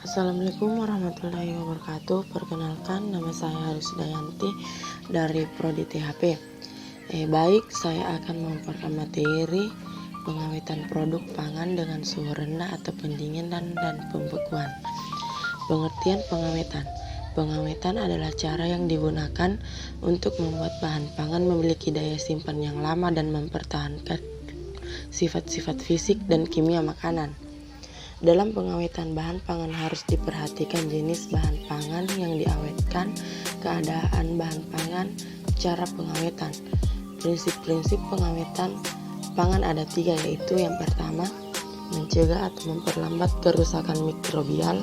Assalamualaikum warahmatullahi wabarakatuh. Perkenalkan, nama saya Haris Dayanti dari Prodi THP. Baik, saya akan memaparkan materi pengawetan produk pangan dengan suhu rendah atau pendinginan dan pembekuan. Pengertian pengawetan. Pengawetan adalah cara yang digunakan untuk membuat bahan pangan memiliki daya simpan yang lama dan mempertahankan sifat-sifat fisik dan kimia makanan. Dalam pengawetan bahan pangan harus diperhatikan jenis bahan pangan yang diawetkan, keadaan bahan pangan, cara pengawetan. Prinsip-prinsip pengawetan pangan ada 3, yaitu yang pertama, mencegah atau memperlambat kerusakan mikrobial.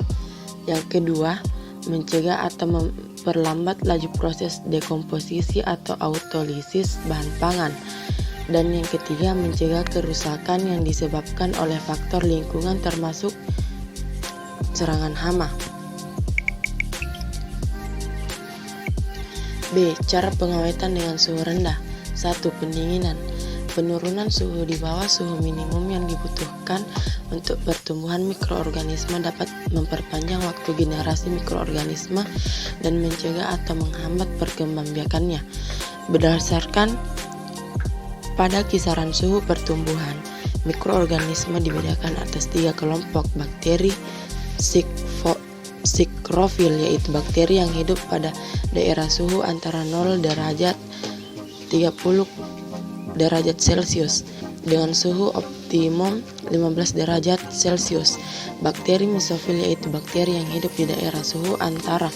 Yang kedua, mencegah atau memperlambat laju proses dekomposisi atau autolisis bahan pangan. Dan yang ketiga, mencegah kerusakan yang disebabkan oleh faktor lingkungan termasuk serangan hama. B. Cara pengawetan dengan suhu rendah. 1. Pendinginan. Penurunan suhu di bawah suhu minimum yang dibutuhkan untuk pertumbuhan mikroorganisme dapat memperpanjang waktu generasi mikroorganisme dan mencegah atau menghambat perkembangbiakannya. Berdasarkan pada kisaran suhu pertumbuhan, mikroorganisme dibedakan atas 3 kelompok bakteri psikrofil, yaitu bakteri yang hidup pada daerah suhu antara 0 derajat 30 derajat Celcius dengan suhu optimum 15 derajat Celcius. Bakteri mesofil, yaitu bakteri yang hidup di daerah suhu antara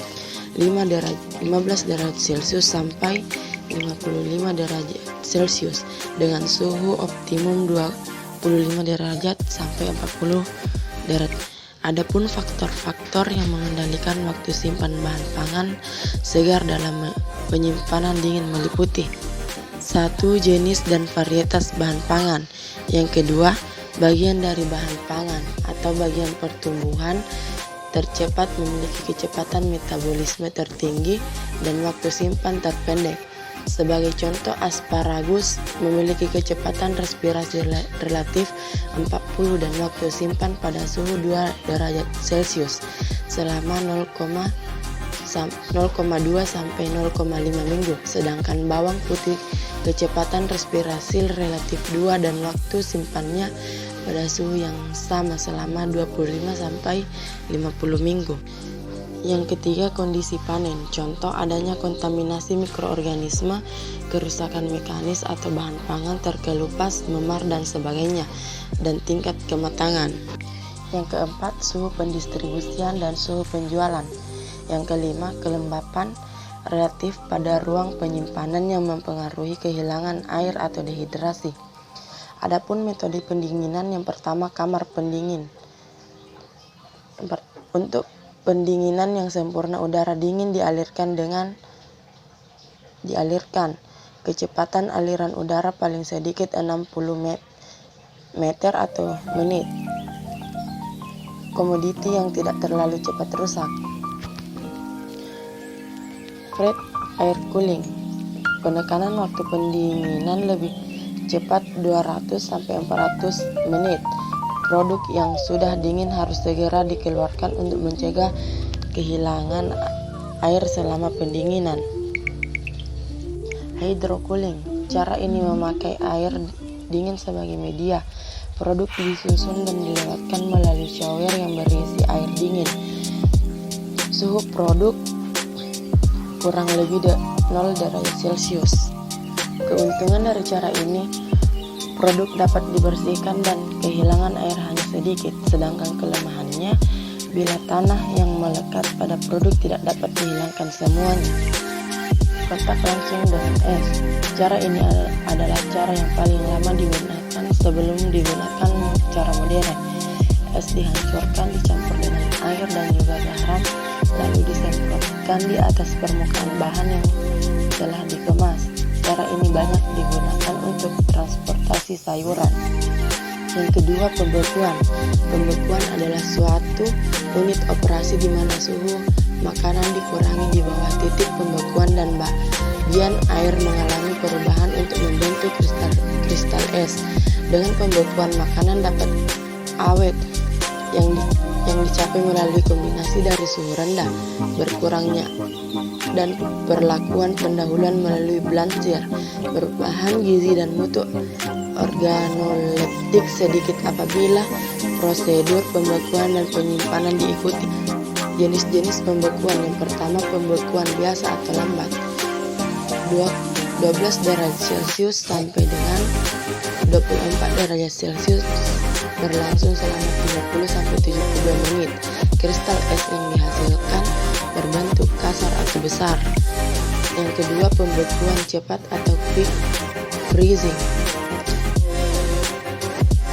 15 derajat Celcius sampai 55 derajat Celcius dengan suhu optimum 25 derajat sampai 40 derajat. Adapun faktor-faktor yang mengendalikan waktu simpan bahan pangan segar dalam penyimpanan dingin meliputi: 1. Jenis dan varietas bahan pangan. Yang kedua, bagian dari bahan pangan atau bagian pertumbuhan tercepat memiliki kecepatan metabolisme tertinggi dan waktu simpan terpendek. Sebagai contoh, asparagus memiliki kecepatan respirasi relatif 40 dan waktu simpan pada suhu 2 derajat Celcius selama 0,2 sampai 0,5 minggu. Sedangkan bawang putih kecepatan respirasi relatif 2 dan waktu simpannya pada suhu yang sama selama 25 sampai 50 minggu. Yang ketiga, kondisi panen. Contoh adanya kontaminasi mikroorganisme, kerusakan mekanis atau bahan pangan terkelupas, memar dan sebagainya, dan tingkat kematangan. Yang keempat, suhu pendistribusian dan suhu penjualan. Yang kelima, kelembapan relatif pada ruang penyimpanan yang mempengaruhi kehilangan air atau dehidrasi. Adapun metode pendinginan, yang pertama, kamar pendingin. Untuk pendinginan yang sempurna, udara dingin dialirkan kecepatan aliran udara paling sedikit 60 meter atau menit. Komoditi yang tidak terlalu cepat rusak. Fred air cooling. Penekanan waktu pendinginan lebih cepat 200 sampai 400 menit. Produk yang sudah dingin harus segera dikeluarkan untuk mencegah kehilangan air selama pendinginan. Hydrocooling. Cara ini memakai air dingin sebagai media. Produk disusun dan dilewatkan melalui shower yang berisi air dingin. Suhu produk kurang lebih 0 derajat Celcius. Keuntungan dari cara ini, produk dapat dibersihkan dan kehilangan air hanya sedikit, sedangkan kelemahannya bila tanah yang melekat pada produk tidak dapat dihilangkan semuanya. Kontak langsung dengan es. Cara ini adalah cara yang paling lama digunakan sebelum digunakan cara modern. Es dihancurkan, dicampur dengan air dan juga garam, lalu disemprotkan di atas permukaan bahan yang telah dikemas. Cara ini banyak digunakan untuk transportasi sayuran. Yang kedua, pembekuan. Pembekuan adalah suatu unit operasi di mana suhu makanan dikurangi di bawah titik pembekuan dan bagian air mengalami perubahan untuk membentuk kristal es. Dengan pembekuan, makanan dapat awet. yang dicapai melalui kombinasi dari suhu rendah, berkurangnya dan perlakuan pendahuluan melalui Blanchet, berbahan gizi dan mutu organoleptik sedikit apabila prosedur pembekuan dan penyimpanan diikuti. Jenis-jenis pembekuan: yang pertama, pembekuan biasa atau lambat, 12 derajat Celcius sampai dengan 24 derajat Celcius, berlangsung selama 30 sampai 72 menit. Kristal es yang dihasilkan berbentuk kasar atau besar. Yang kedua, pembekuan cepat atau quick freezing,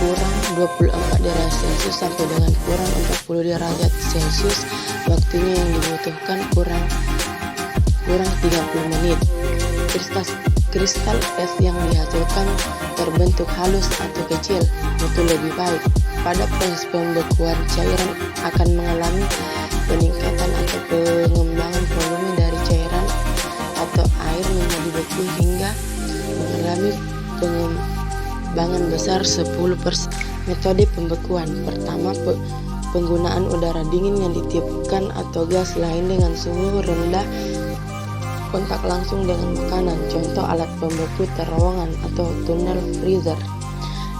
kurang 24 derajat Celcius sampai dengan kurang 40 derajat Celcius. Waktunya yang dibutuhkan kurang 30 menit. Kristal es yang dihasilkan terbentuk halus atau kecil, itu lebih baik. Pada proses pembekuan, cairan akan mengalami peningkatan atau pengembangan volume dari cairan atau air menjadi beku hingga mengalami pengembangan besar 10%. Metode pembekuan: pertama, penggunaan udara dingin yang ditiupkan atau gas lain dengan suhu rendah, kontak langsung dengan makanan, contoh alat pembeku terowongan atau tunnel freezer.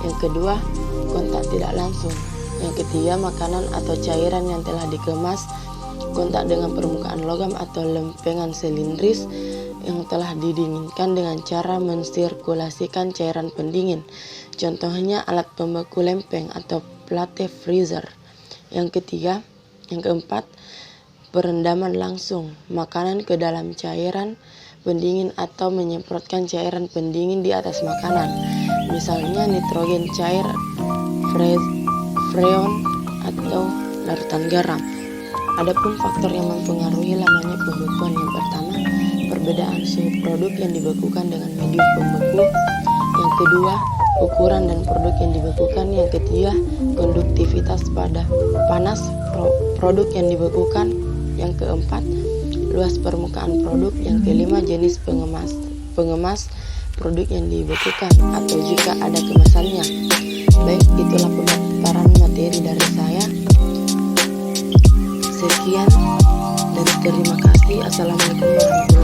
Yang kedua, kontak tidak langsung. Yang ketiga, makanan atau cairan yang telah dikemas, kontak dengan permukaan logam atau lempengan silindris yang telah didinginkan dengan cara mensirkulasikan cairan pendingin, contohnya alat pembeku lempeng atau plate freezer. Yang keempat, perendaman langsung, makanan ke dalam cairan pendingin atau menyemprotkan cairan pendingin di atas makanan, misalnya nitrogen cair, freon, atau larutan garam. Adapun faktor yang mempengaruhi lamanya pembekuan: yang pertama, perbedaan suhu produk yang dibekukan dengan medium pembeku. Yang kedua, ukuran dan produk yang dibekukan. Yang ketiga, konduktivitas pada panas produk yang dibekukan. Yang keempat, luas permukaan produk. Yang kelima, jenis pengemas produk yang dibekukan atau jika ada kemasannya. Baik, itulah pemaparan materi dari saya. Sekian dan terima kasih. Assalamualaikum warahmatullahi wabarakatuh.